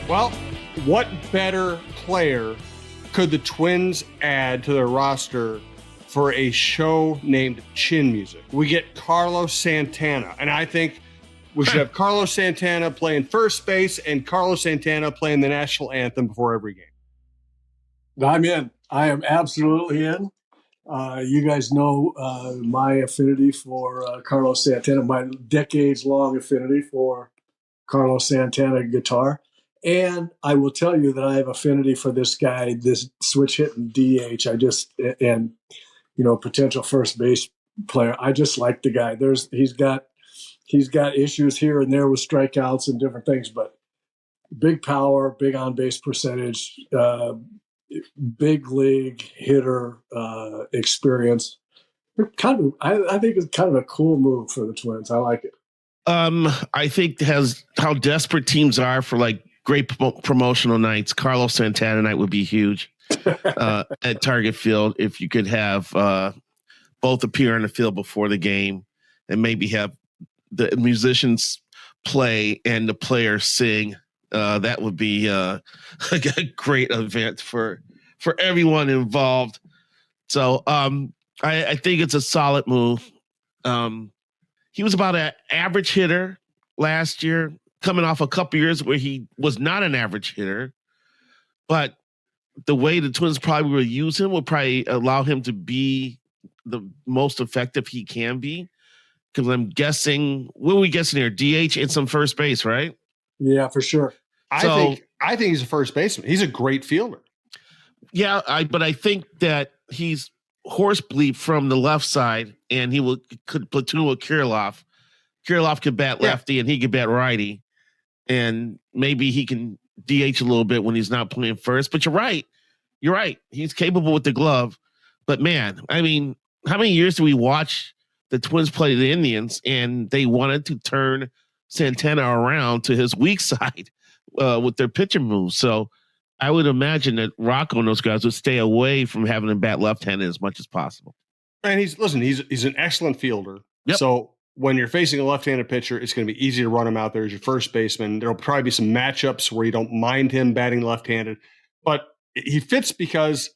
Well, what better player could the Twins add to their roster for a show named Chin Music? We get Carlos Santana, and I think we should have Carlos Santana playing first base and Carlos Santana playing the national anthem before every game. I'm in. I am absolutely in. You guys know my affinity for Carlos Santana, my decades-long affinity for Carlos Santana guitar. And I will tell you that I have affinity for this guy, this switch hitting DH. Potential first base player. I just like the guy. He's got issues here and there with strikeouts and different things, but big power, big on base percentage, big league hitter experience. I think it's kind of a cool move for the Twins. I like it. I think how desperate teams are for like great promotional nights. Carlos Santana night would be huge at Target Field if you could have both appear on the field before the game and maybe have the musicians play and the players sing. That would be a great event for everyone involved. So I think it's a solid move. He was about an average hitter last year, coming off a couple years where he was not an average hitter. But the way the Twins probably will use him will probably allow him to be the most effective he can be. Because I'm guessing, what are we guessing here? DH and some first base, right? Yeah, for sure. I think he's a first baseman. He's a great fielder. Yeah, but I think that he's horse bleep from the left side, and he could platoon with Kirilloff. Kirilloff could bat lefty, and he could bat righty, and maybe he can DH a little bit when he's not playing first. But you're right. He's capable with the glove. But man, I mean, how many years do we watch the Twins play the Indians, and they wanted to turn Santana around to his weak side with their pitching moves? So I would imagine that Rocco and those guys would stay away from having him bat left-handed as much as possible. And he's an excellent fielder. Yep. So when you're facing a left-handed pitcher, it's going to be easy to run him out there as your first baseman. There'll probably be some matchups where you don't mind him batting left-handed, but he fits because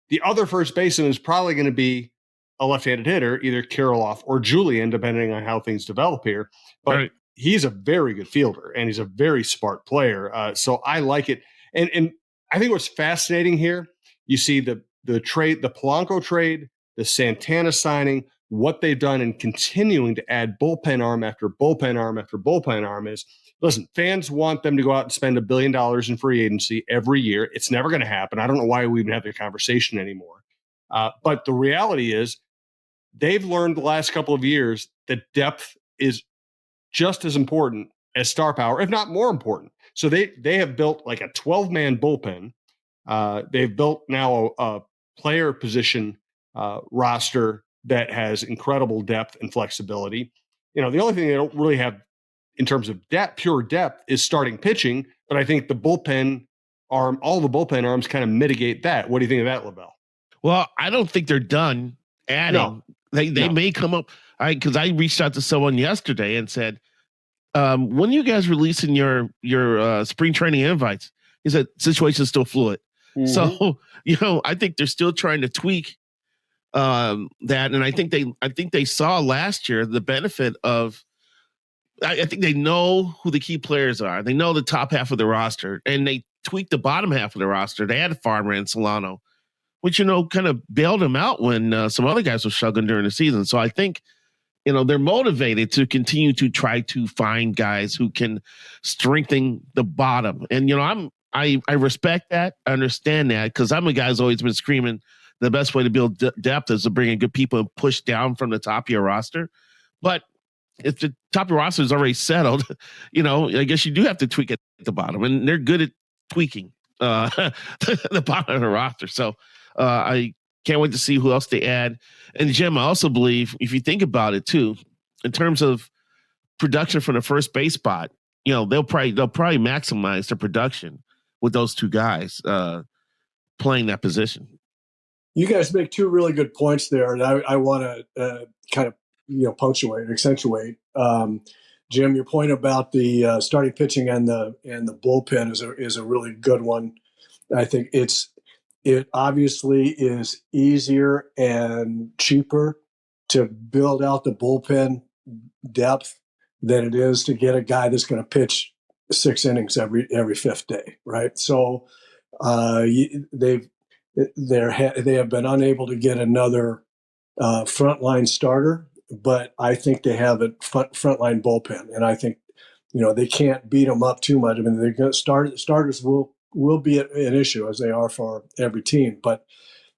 the other first baseman is probably going to be a left-handed hitter, either Kirilloff or Julian, depending on how things develop here. But He's a very good fielder, and he's a very smart player. So I like it. And I think what's fascinating here, you see the trade, the Polanco trade, the Santana signing, what they've done and continuing to add bullpen arm after bullpen arm after bullpen arm is, listen, fans want them to go out and spend $1 billion in free agency every year. It's never going to happen. I don't know why we even have the conversation anymore. But the reality is they've learned the last couple of years that depth is just as important as star power, if not more important. So they have built like a 12-man bullpen. They've built now a player position roster that has incredible depth and flexibility. The only thing they don't really have in terms of pure depth is starting pitching. But I think the bullpen arm, all the bullpen arms kind of mitigate that. What do you think of that, LaVelle? Well, I don't think they're done adding. No. They may come up. Because I reached out to someone yesterday and said, when are you guys releasing your spring training invites? He said, situation's still fluid. Mm-hmm. So, I think they're still trying to tweak that. And I think they saw last year the benefit of, I think they know who the key players are. They know the top half of the roster, and they tweaked the bottom half of the roster. They had Farmer and Solano, which, kind of bailed them out when some other guys were struggling during the season. So I think, they're motivated to continue to try to find guys who can strengthen the bottom. And, I respect that. I understand that, because I'm a guy who's always been screaming the best way to build depth is to bring in good people and push down from the top of your roster. But if the top of your roster is already settled, I guess you do have to tweak at the bottom. And they're good at tweaking the bottom of the roster. So I can't wait to see who else they add. And Jim, I also believe, if you think about it too, in terms of production from the first base spot, they'll probably maximize their production with those two guys playing that position. You guys make two really good points there, and I want to kind of punctuate, accentuate. Jim, your point about the starting pitching and the bullpen is a really good one. I think it obviously is easier and cheaper to build out the bullpen depth than it is to get a guy that's going to pitch 6 innings every fifth day, right? So they have been unable to get another frontline starter, but I think they have a frontline bullpen, and I think they can't beat them up too much. I mean, they're going to starters will be an issue, as they are for every team, but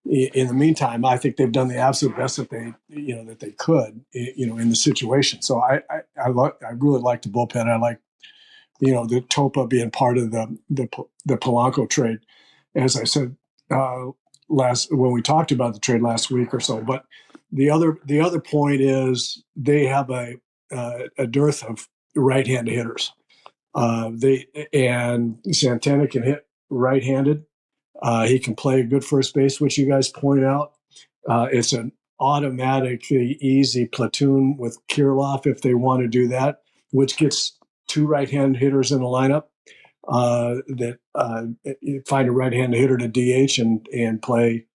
in the meantime, I think they've done the absolute best that they could, in the situation. So I really like the bullpen. I like, the Topa being part of the Polanco trade, as I said when we talked about the trade last week or so. But the other point is they have a dearth of right-handed hitters. And Santana can hit right-handed. He can play a good first base, which you guys point out. It's an automatically easy platoon with Kirilloff if they want to do that, which gets 2 right-hand hitters in the lineup. Find a right-handed hitter to DH and play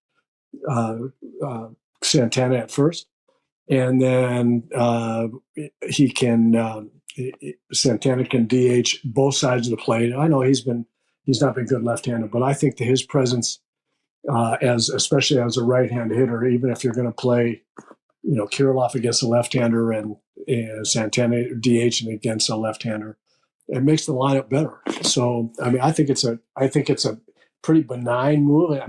Santana at first, and then Santana can DH both sides of the plate. I know he's not been good left-handed, but I think that his presence, especially as a right-handed hitter, even if you're going to play, Kirilloff against a left-hander and Santana DH against a left-hander, it makes the lineup better. So, I mean, I think it's a pretty benign move,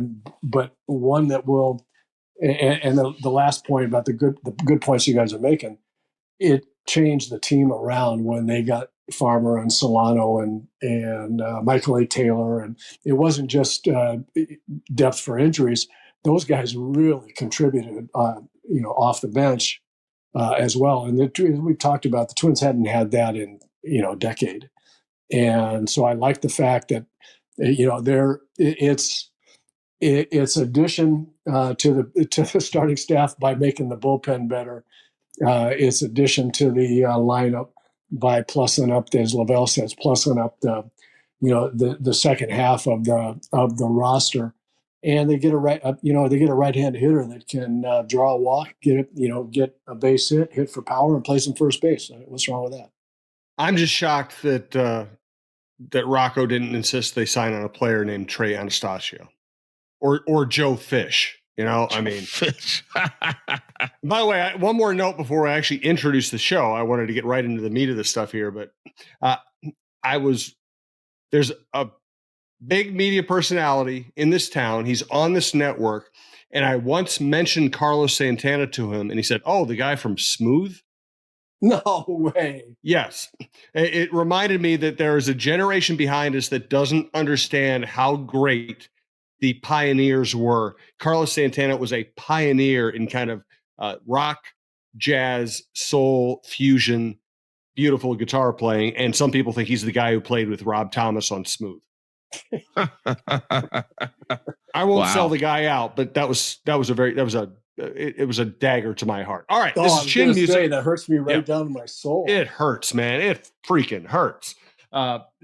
but one that will. And the last point about the good points you guys are making, it changed the team around when they got Farmer and Solano and Michael A. Taylor, and it wasn't just depth for injuries. Those guys really contributed, off the bench as well. And we've talked about, the Twins hadn't had that in a decade, and so I like the fact that it's addition to the starting staff by making the bullpen better. It's addition to the lineup by plussing up, as LaVelle says, plussing up the second half of the roster, and they get a right-handed hitter that can draw a walk, get a base hit for power, and play some first base. What's wrong with that? I'm just shocked that Rocco didn't insist they sign on a player named Trey Anastasio or Joe Fish. I mean, Fish. By the way, one more note before I actually introduce the show. I wanted to get right into the meat of the stuff here, but there's a big media personality in this town. He's on this network, and I once mentioned Carlos Santana to him, and he said, "Oh, the guy from Smooth." No way. Yes. It reminded me that there is a generation behind us that doesn't understand how great the pioneers were. Carlos Santana was a pioneer in kind of rock, jazz, soul, fusion, beautiful guitar playing. And some people think he's the guy who played with Rob Thomas on Smooth. I won't sell the guy out, but it was a dagger to my heart. All right, this is Chin Music. That hurts me right down to my soul. It hurts, man. It freaking hurts.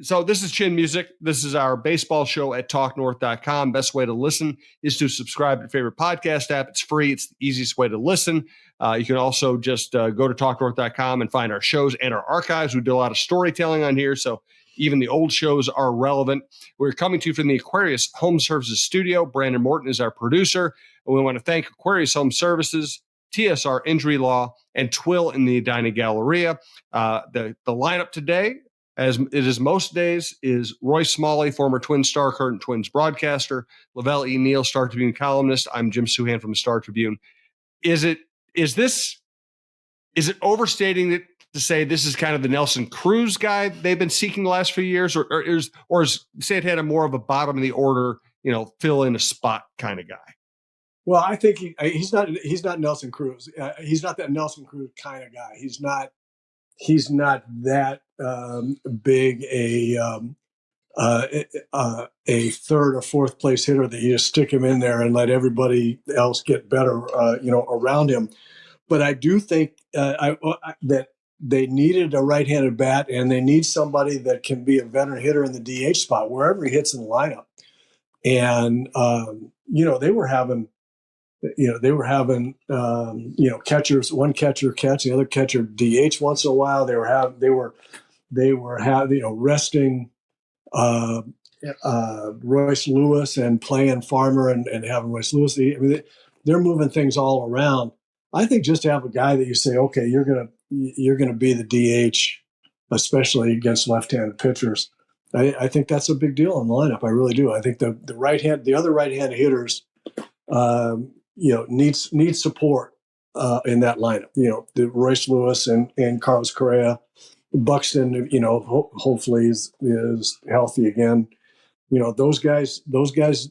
So this is Chin Music. This is our baseball show at talknorth.com. Best way to listen is to subscribe to your favorite podcast app. It's free. It's the easiest way to listen. You can also just go to talknorth.com and find our shows and our archives. We do a lot of storytelling on here, so even the old shows are relevant. We're coming to you from the Aquarius Home Services studio. Brandon Morton is our producer. And we want to thank Aquarius Home Services, TSR Injury Law, and Twill in the Edina Galleria. The lineup today, as it is most days, is Roy Smalley, former Twin Star, current Twins broadcaster, LaVelle E. Neal, Star Tribune columnist. I'm Jim Souhan from the Star Tribune. Is it overstating it to say this is kind of the Nelson Cruz guy they've been seeking the last few years, or is Santana more of a bottom of the order, fill in a spot kind of guy? Well, I think he's not Nelson Cruz. He's not that Nelson Cruz kind of guy. He's not that big a third or fourth place hitter that you just stick him in there and let everybody else get better, around him. But I do think that they needed a right-handed bat, and they need somebody that can be a veteran hitter in the DH spot wherever he hits in the lineup. And they were having catchers, one catcher catch, the other catcher DH once in a while. They were resting Royce Lewis and playing Farmer and having Royce Lewis. I mean, they're moving things all around. I think just to have a guy that you say, okay, you're gonna be the DH, especially against left-handed pitchers. I think that's a big deal in the lineup. I really do. I think the other right-handed hitters, need support in that lineup. The Royce Lewis and Carlos Correa, Buxton. Hopefully is healthy again. Those guys.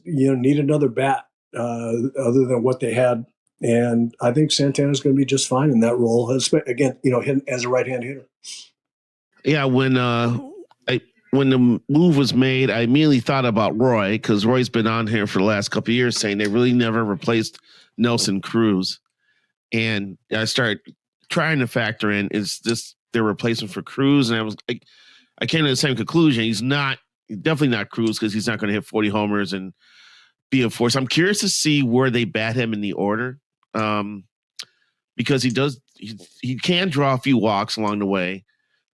Need another bat other than what they had. And I think Santana's going to be just fine in that role. Again, as a right-handed hitter. Yeah, when the move was made, I immediately thought about Roy, because Roy's been on here for the last couple of years saying they really never replaced Nelson Cruz. And I started trying to factor in, is this their replacement for Cruz? And I came to the same conclusion. He's definitely not Cruz, because he's not going to hit 40 homers and be a force. I'm curious to see where they bat him in the order, because he can draw a few walks along the way.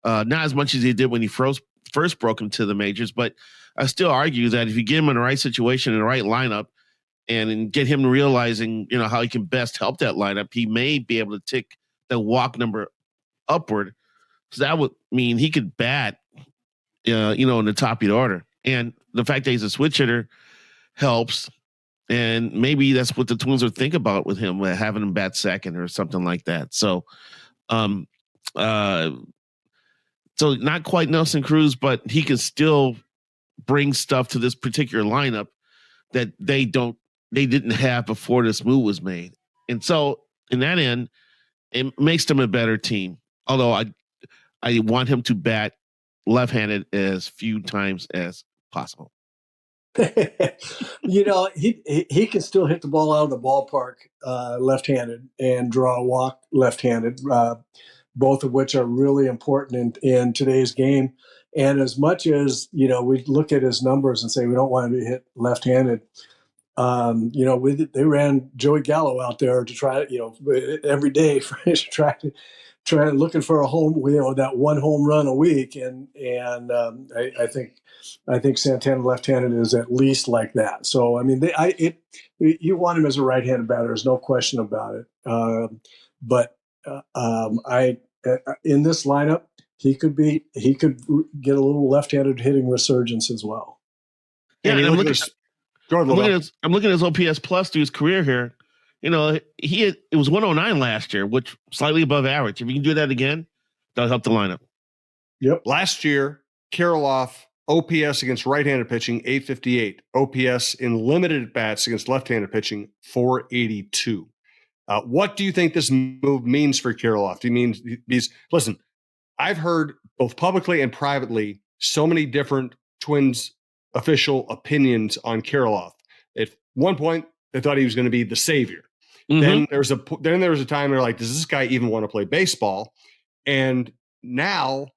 Not as much as he did when he first broke him to the majors, but I still argue that if you get him in the right situation, in the right lineup, and get him realizing, how he can best help that lineup, he may be able to tick the walk number upward. So that would mean he could bat, in the top of the order. And the fact that he's a switch hitter helps. And maybe that's what the Twins would think about with him, having him bat second or something like that. So, so not quite Nelson Cruz, but he can still bring stuff to this particular lineup that they didn't have before this move was made. And so in that end, it makes them a better team. Although I want him to bat left-handed as few times as possible. He can still hit the ball out of the ballpark left-handed and draw a walk left-handed, both of which are really important in today's game. And as much as, we look at his numbers and say we don't want him to hit left-handed, they ran Joey Gallo out there to try, every day trying looking for a home, that one home run a week. And I think Santana left-handed is at least like that. So, I mean, you want him as a right-handed batter. There's no question about it. But in this lineup, he could get a little left-handed hitting resurgence as well. Yeah, and I'm looking at his OPS plus through his career here. It was 109 last year, which slightly above average. If you can do that again, that'll help the lineup. Yep. Last year, Kirilloff OPS against right-handed pitching 858, OPS in limited bats against left-handed pitching 482. What do you think this move means for Kirilloff? Do you mean listen? I've heard both publicly and privately so many different Twins official opinions on Kirilloff. At one point, they thought he was going to be the savior. Mm-hmm. Then there was a time they're like, does this guy even want to play baseball? And now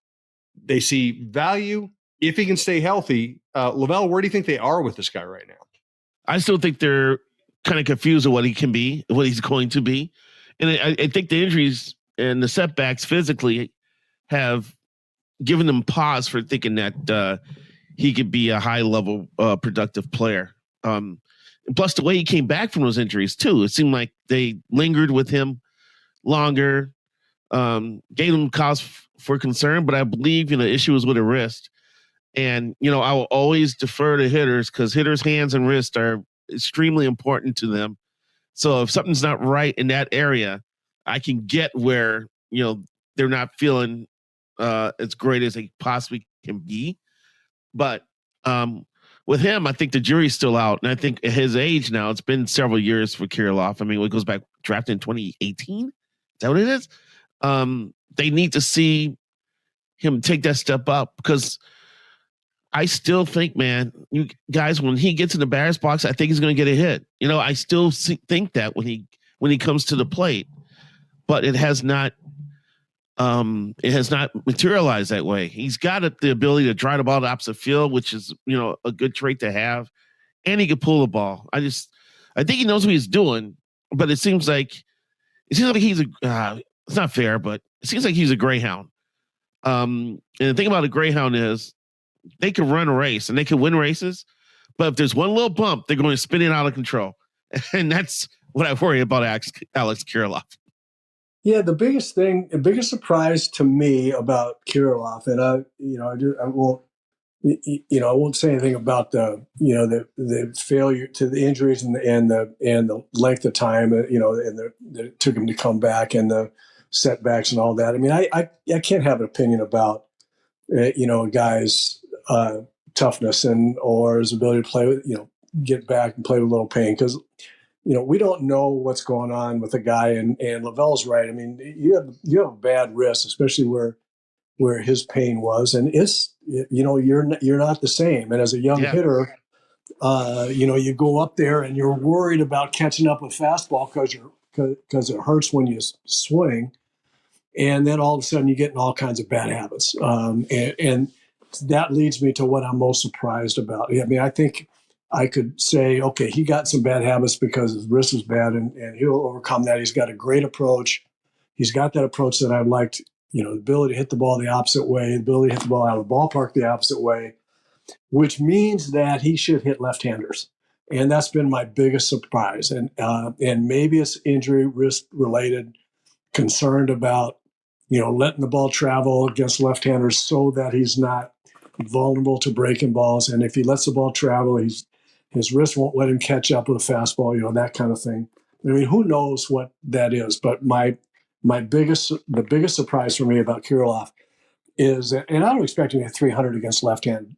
they see value if he can stay healthy. LaVelle, where do you think they are with this guy right now? I still think they're kind of confused of what he can be, what he's going to be. And I think the injuries and the setbacks physically have given them pause for thinking that he could be a high-level productive player. Plus, the way he came back from those injuries, too, it seemed like they lingered with him longer, gave him cause for concern, but I believe, the issue was with a wrist. And, I will always defer to hitters because hitters' hands and wrists are extremely important to them. So if something's not right in that area, I can get where, they're not feeling as great as they possibly can be. But with him, I think the jury's still out. And I think at his age now, it's been several years for Kirilloff. I mean, it goes back drafted in 2018. Is that what it is? They need to see him take that step up because I still think, man, you guys, when he gets in the batter's box, I think he's going to get a hit. I still think that when he comes to the plate, but it has not It has not materialized that way. He's got the ability to drive the ball to the opposite field, which is, a good trait to have, and he can pull the ball. I think he knows what he's doing, but it seems like he's it's not fair, but it seems like he's a greyhound. And the thing about a greyhound is they can run a race and they can win races, but if there's one little bump, they're going to spin it out of control. And that's what I worry about Alex Kirilloff. Yeah, the biggest surprise to me about Kirilloff, and I won't say anything about the failure to the injuries and the length of time, that it took him to come back and the setbacks and all that. I mean, I can't have an opinion about a guy's toughness or his ability to play with, get back and play with a little pain, because we don't know what's going on with a guy, and LaVelle's right. I mean, you have a bad wrist, especially where his pain was, and it's you're not the same. And as a young hitter, you go up there and you're worried about catching up with fastball because it hurts when you swing, and then all of a sudden you get in all kinds of bad habits, and that leads me to what I'm most surprised about. I mean, I think I could say, okay, he got some bad habits because his wrist is bad, and he'll overcome that. He's got a great approach. He's got that approach that I liked, the ability to hit the ball the opposite way, the ability to hit the ball out of the ballpark the opposite way, which means that he should hit left-handers. And that's been my biggest surprise. And maybe it's injury risk related, concerned about, letting the ball travel against left-handers so that he's not vulnerable to breaking balls. And if he lets the ball travel, his wrist won't let him catch up with a fastball, that kind of thing. I mean, who knows what that is? But the biggest surprise for me about Kirilloff is, and I don't expect him to hit 300 against left-hand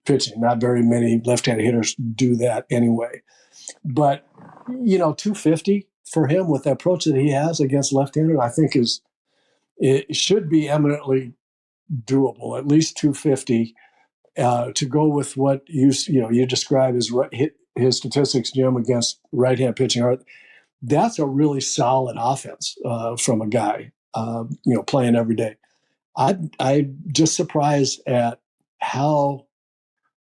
pitching. Not very many left-handed hitters do that anyway. But 250 for him with the approach that he has against left-handed, I think it should be eminently doable. At least 250. To go with what you describe as his statistics, Jim, against right-hand pitching, that's a really solid offense from a guy playing every day. I'm just surprised at how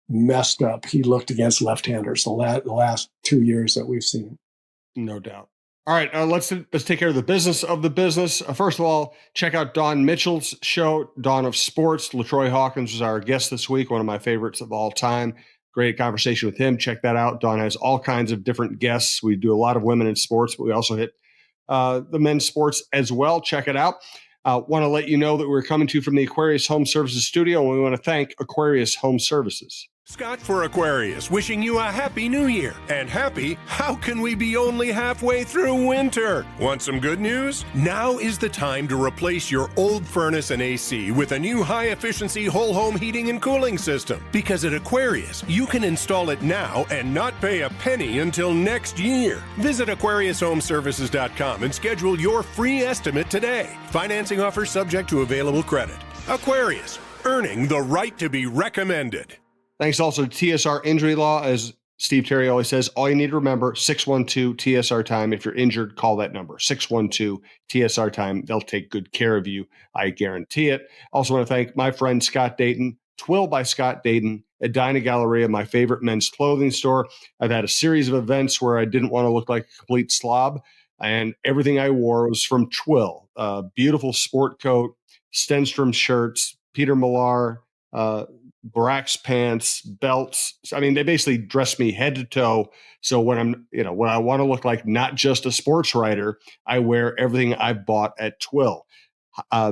messed up he looked against left-handers the last 2 years that we've seen him. No doubt. All right, let's take care of the business of the business. First of all, check out Don Mitchell's show, Dawn of Sports. LaTroy Hawkins was our guest this week, one of my favorites of all time. Great conversation with him. Check that out. Don has all kinds of different guests. We do a lot of women in sports, but we also hit the men's sports as well. Check it out. Want to let you know that we're coming to you from the Aquarius Home Services studio, and we want to thank Aquarius Home Services. Scott for Aquarius, wishing you a happy new year. And happy, how can we be only halfway through winter? Want some good news? Now is the time to replace your old furnace and AC with a new high-efficiency whole home heating and cooling system. Because at Aquarius, you can install it now and not pay a penny until next year. Visit AquariusHomeservices.com and schedule your free estimate today. Financing offers subject to available credit. Aquarius, earning the right to be recommended. Thanks also to TSR Injury Law. As Steve Terry always says, all you need to remember, 612-TSR-TIME. If you're injured, call that number, 612-TSR-TIME. They'll take good care of you. I guarantee it. Also want to thank my friend Scott Dayton, Twill by Scott Dayton, Edina Galleria, my favorite men's clothing store. I've had a series of events where I didn't want to look like a complete slob, and everything I wore was from Twill. Beautiful sport coat, Stenstrom shirts, Peter Millar, Brax pants, belts. I mean, they basically dress me head to toe. So when when I want to look like not just a sports writer, I wear everything I bought at Twill.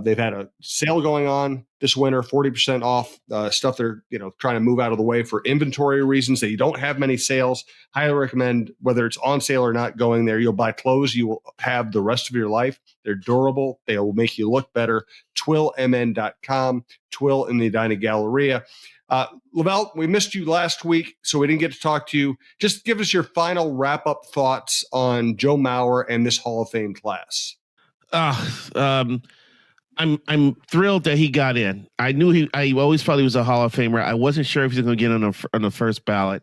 They've had a sale going on this winter, 40% off stuff they're trying to move out of the way for inventory reasons. They don't have many sales. Highly recommend, whether it's on sale or not, going there. You'll buy clothes you will have the rest of your life. They're durable. They will make you look better. TwillMN.com, Twill in the Edina Galleria. LaVelle, we missed you last week, so we didn't get to talk to you. Just give us your final wrap-up thoughts on Joe Mauer and this Hall of Fame class. I'm thrilled that he got in. I always thought he was a Hall of Famer. I wasn't sure if he was going to get on the first ballot.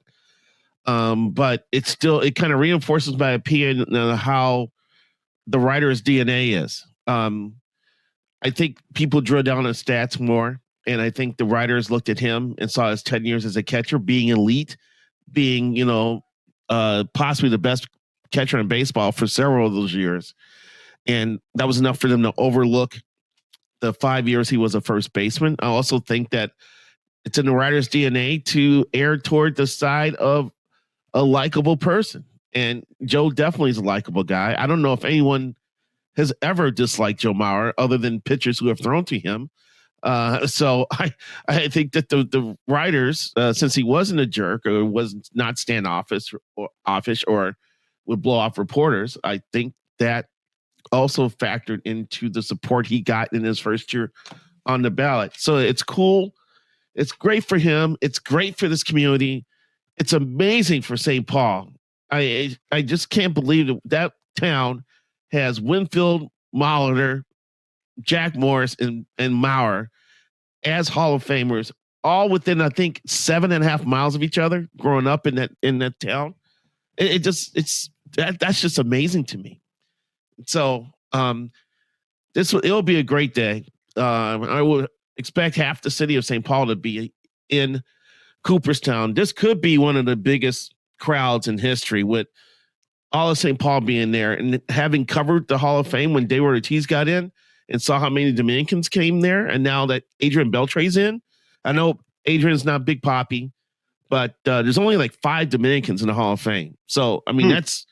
But it kind of reinforces my opinion on how the writer's DNA is. I think people drill down on stats more, and I think the writers looked at him and saw his 10 years as a catcher, being elite, being, possibly the best catcher in baseball for several of those years. And that was enough for them to overlook the 5 years he was a first baseman. I also think that it's in the writer's DNA to err toward the side of a likable person. And Joe definitely is a likable guy. I don't know if anyone has ever disliked Joe Mauer other than pitchers who have thrown to him. So I think that the writers, since he wasn't a jerk or was not standoffish or offish or would blow off reporters, I think that also factored into the support he got in his first year on the ballot. So it's cool. It's great for him. It's great for this community. It's amazing for St. Paul. I just can't believe that town has Winfield, Molitor, Jack Morris, and Mauer as Hall of Famers, all within, I think, 7.5 miles of each other, growing up in that town. That's just amazing to me. So it'll be a great day. I would expect half the city of St. Paul to be in Cooperstown. This could be one of the biggest crowds in history, with all of St. Paul being there, and having covered the Hall of Fame when David Ortiz got in and saw how many Dominicans came there. And now that Adrian Beltre's in, I know Adrian's not Big Papi, but there's only like 5 Dominicans in the Hall of Fame. So, I mean, that's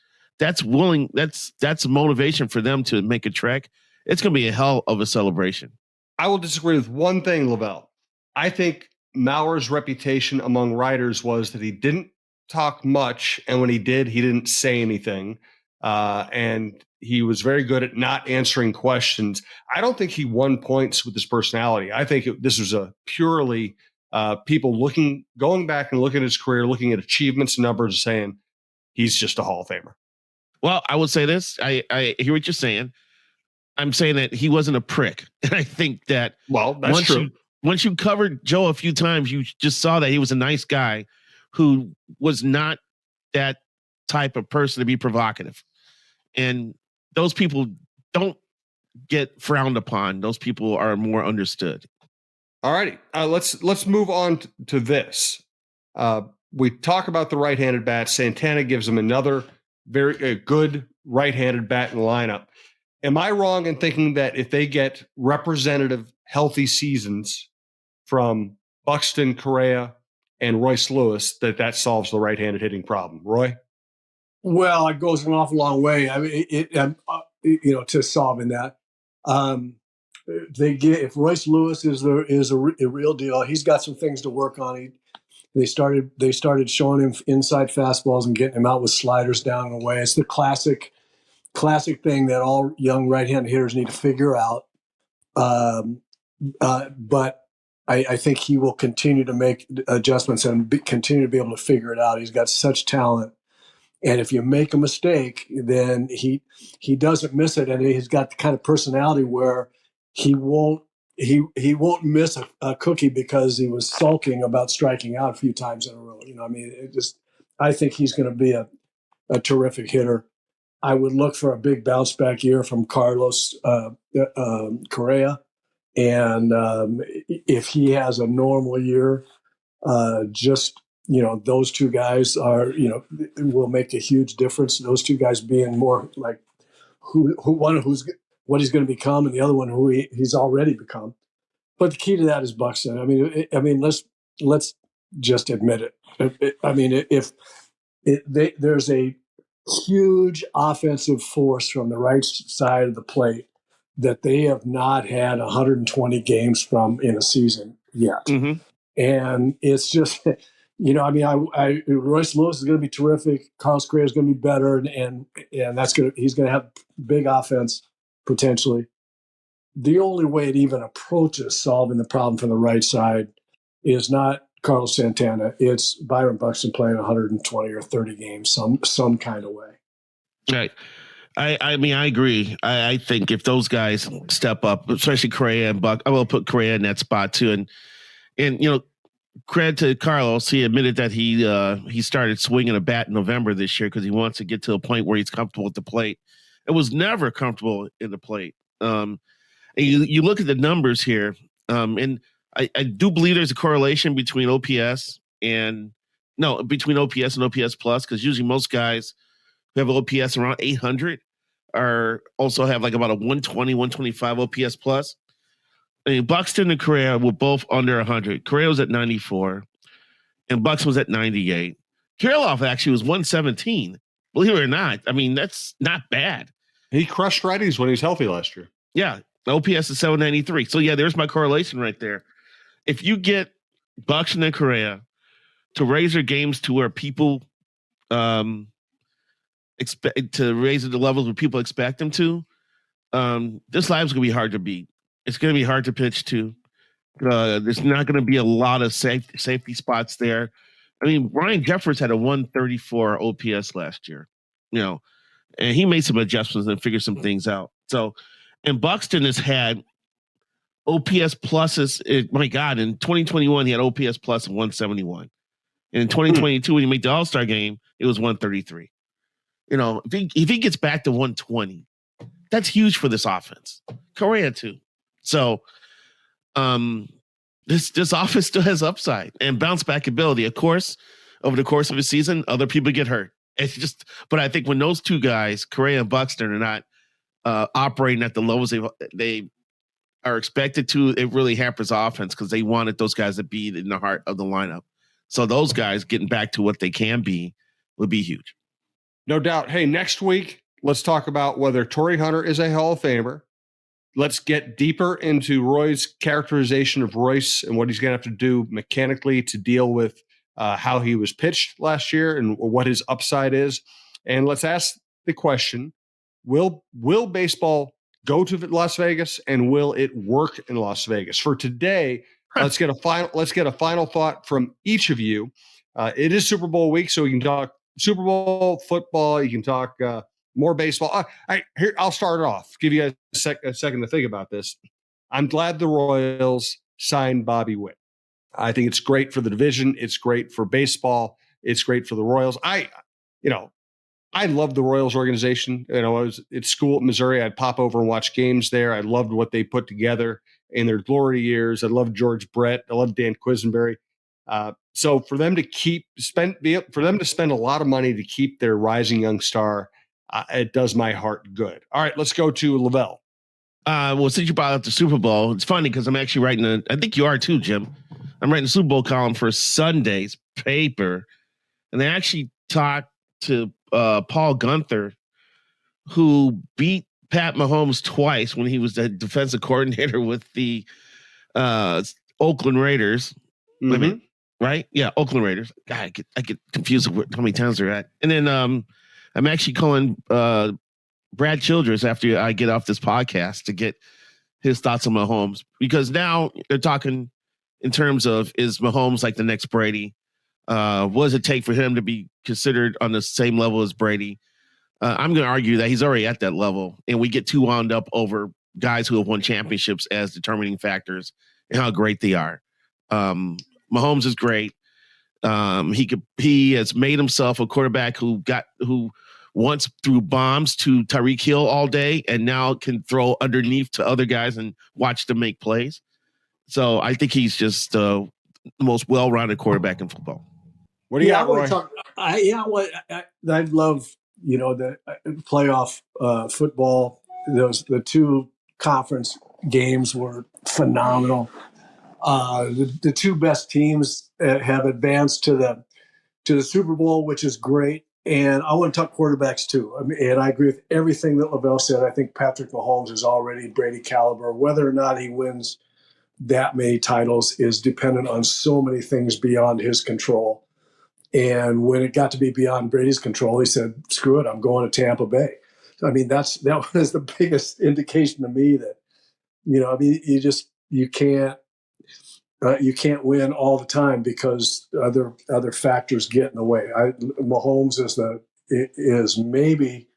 motivation for them to make a trek. It's going to be a hell of a celebration. I will disagree with one thing, LaVelle. I think Mauer's reputation among writers was that he didn't talk much, and when he did, he didn't say anything. And he was very good at not answering questions. I don't think he won points with his personality. I think this was a purely people going back and looking at his career, looking at achievements and numbers, and saying he's just a Hall of Famer. Well, I will say this. I hear what you're saying. I'm saying that he wasn't a prick. And I think that that's true. Once you covered Joe a few times, you just saw that he was a nice guy who was not that type of person to be provocative. And those people don't get frowned upon. Those people are more understood. All righty. Let's move on to this. We talk about the right-handed bat. Santana gives him another very good right-handed bat in the lineup. Am I wrong in thinking that if they get representative, healthy seasons from Buxton, Correa, and Royce Lewis, that solves the right-handed hitting problem? Roy? Well, it goes an awful long way. I mean, to solving that. If Royce Lewis is a real deal, he's got some things to work on. They started showing him inside fastballs and getting him out with sliders down and away. It's the classic thing that all young right-handed hitters need to figure out. But I think he will continue to make adjustments and continue to be able to figure it out. He's got such talent. And if you make a mistake, then he doesn't miss it. And he's got the kind of personality where he won't miss a cookie because he was sulking about striking out a few times in a row. I think he's going to be a terrific hitter. I would look for a big bounce back year from Carlos Correa. And if he has a normal year, those two guys will make a huge difference. Those two guys being more like who's what he's going to become, and the other one who he's already become. But the key to that is Buxton. I mean, let's just admit it. There's a huge offensive force from the right side of the plate that they have not had 120 games from in a season yet. Mm-hmm. And it's just, Royce Lewis is going to be terrific. Carlos Correa is going to be better. And he's going to have big offense potentially. The only way it even approaches solving the problem from the right side is not Carlos Santana. It's Byron Buxton playing 120 or 30 games some kind of way. Right. I mean, I agree. I think if those guys step up, especially Correa and Buck, I will put Correa in that spot too. And credit to Carlos, he admitted that he started swinging a bat in November this year because he wants to get to a point where he's comfortable at the plate. It was never comfortable in the plate. And And you look at the numbers here, and I do believe there's a correlation between OPS and OPS plus, because usually most guys who have OPS around 800 also have like about a 120, 125 OPS plus. I mean, Buxton and Correa were both under 100. Correa was at 94, and Buxton was at 98. Kirilloff actually was 117. Believe it or not, I mean, that's not bad. He crushed righties when he was healthy last year. Yeah, OPS is 793. So, yeah, there's my correlation right there. If you get Buxton and Correa to raise their games to where people expect to raise it to levels where people expect them to, this live's going to be hard to beat. It's going to be hard to pitch to. There's not going to be a lot of safety spots there. I mean, Ryan Jeffers had a 134 OPS last year, and he made some adjustments and figured some things out. So, and Buxton has had OPS pluses. My God, in 2021, he had OPS plus of 171. And in 2022, when he made the All-Star game, it was 133. If he gets back to 120, that's huge for this offense. Correa, too. So, this offense still has upside and bounce back ability. Of course, over the course of a season, other people get hurt. But I think when those two guys, Correa and Buxton, are not operating at the levels they are expected to, it really hampers offense, because they wanted those guys to be in the heart of the lineup. So those guys getting back to what they can be would be huge. No doubt. Hey, next week, let's talk about whether Torrey Hunter is a Hall of Famer. Let's get deeper into Roy's characterization of Royce and what he's going to have to do mechanically to deal with how he was pitched last year and what his upside is. And let's ask the question, will baseball go to Las Vegas, and will it work in Las Vegas? For today, let's get a final thought from each of you. It is Super Bowl week, so we can talk Super Bowl football. You can talk more baseball. I'll start it off. Give you a second to think about this. I'm glad the Royals signed Bobby Witt. I think it's great for the division. It's great for baseball. It's great for the Royals. I love the Royals organization. I was at school at Missouri. I'd pop over and watch games there. I loved what they put together in their glory years. I loved George Brett. I loved Dan Quisenberry. So for them to spend a lot of money to keep their rising young star, it does my heart good. All right, let's go to LaVelle. Well, since you brought up the Super Bowl, it's funny because I'm actually writing I think you are too, Jim. I'm writing a Super Bowl column for Sunday's paper, and they actually talked to Paul Gunther, who beat Pat Mahomes twice when he was the defensive coordinator with the Oakland Raiders. Mm-hmm. Right? Yeah, Oakland Raiders. God, I get confused with how many towns they're at. And then I'm actually calling Brad Childress after I get off this podcast to get his thoughts on Mahomes, because now they're talking in terms of, is Mahomes like the next Brady? What does it take for him to be considered on the same level as Brady? I'm going to argue that he's already at that level, and we get too wound up over guys who have won championships as determining factors and how great they are. Mahomes is great. He has made himself a quarterback who once threw bombs to Tyreek Hill all day and now can throw underneath to other guys and watch them make plays. So I think he's just the most well-rounded quarterback in football. What do you got, Roy? I love, the playoff football. The two conference games were phenomenal. The two best teams have advanced to the Super Bowl, which is great. And I want to talk quarterbacks too. And I agree with everything that LaVelle said. I think Patrick Mahomes is already Brady caliber. Whether or not he wins that many titles is dependent on so many things beyond his control. And when it got to be beyond Brady's control, he said, "Screw it, I'm going to Tampa Bay." I mean, that was the biggest indication to me that, you can't win all the time because other factors get in the way. Mahomes is maybe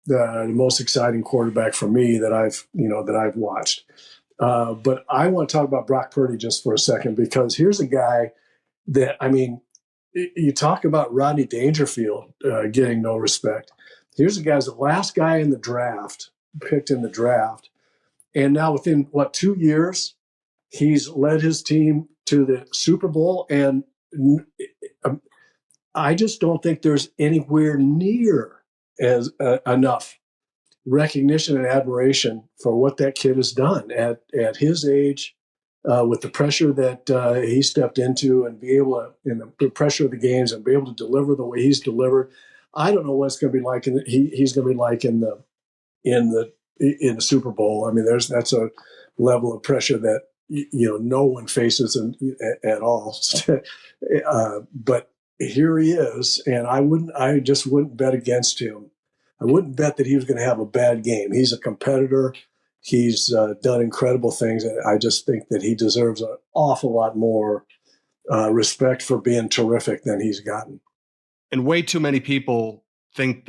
the most exciting quarterback for me that I've watched. But I want to talk about Brock Purdy just for a second, because here's a guy that, you talk about Rodney Dangerfield getting no respect. Here's a guy, the last guy in the draft, picked in the draft, And now within 2 years, he's led his team to the Super Bowl. And I just don't think there's anywhere near as enough recognition and admiration for what that kid has done at his age, with the pressure that he stepped into, and be able to, in the pressure of the games, and be able to deliver the way he's delivered. I don't know what it's going to be like he's going to be like in the Super Bowl. I mean, that's a level of pressure that no one faces at all. But here he is, and I just wouldn't bet against him. I wouldn't bet that he was going to have a bad game. He's a competitor. He's done incredible things. And I just think that he deserves an awful lot more respect for being terrific than he's gotten. And way too many people make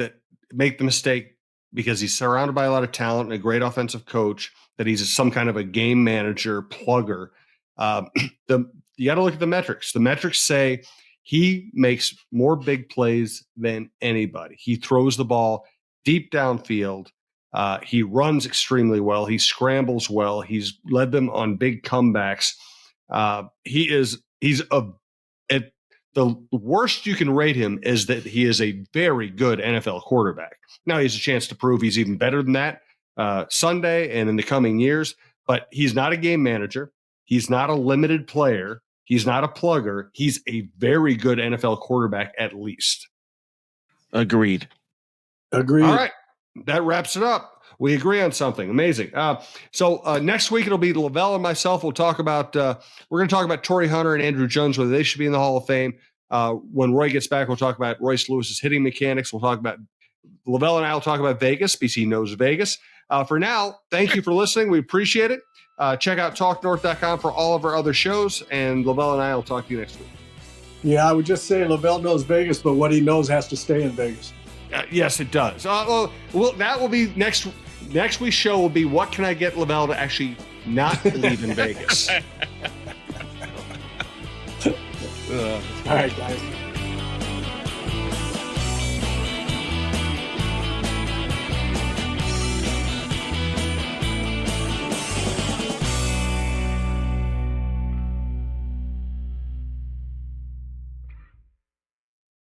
the mistake, because he's surrounded by a lot of talent and a great offensive coach, that he's some kind of a game manager plugger. You got to look at the metrics. The metrics say he makes more big plays than anybody. He throws the ball deep downfield. He runs extremely well. He scrambles well. He's led them on big comebacks. The worst you can rate him is that he is a very good NFL quarterback. Now he has a chance to prove he's even better than that Sunday and in the coming years, but he's not a game manager. He's not a limited player. He's not a plugger. He's a very good NFL quarterback, at least. Agreed. All right. That wraps it up. We agree on something. Amazing. So next week, it'll be LaVelle and myself. We're going to talk about Torrey Hunter and Andrew Jones, whether they should be in the Hall of Fame. When Roy gets back, we'll talk about Royce Lewis's hitting mechanics. We'll talk about LaVelle, and I will talk about Vegas, because he knows Vegas. For now, thank you for listening. We appreciate it. Check out talknorth.com for all of our other shows, and LaVelle and I will talk to you next week. Yeah, I would just say LaVelle knows Vegas, but what he knows has to stay in Vegas. Yes, it does. Well, that will be next week's show. Will be, what can I get LaVelle to actually not leave in Vegas? All right, guys.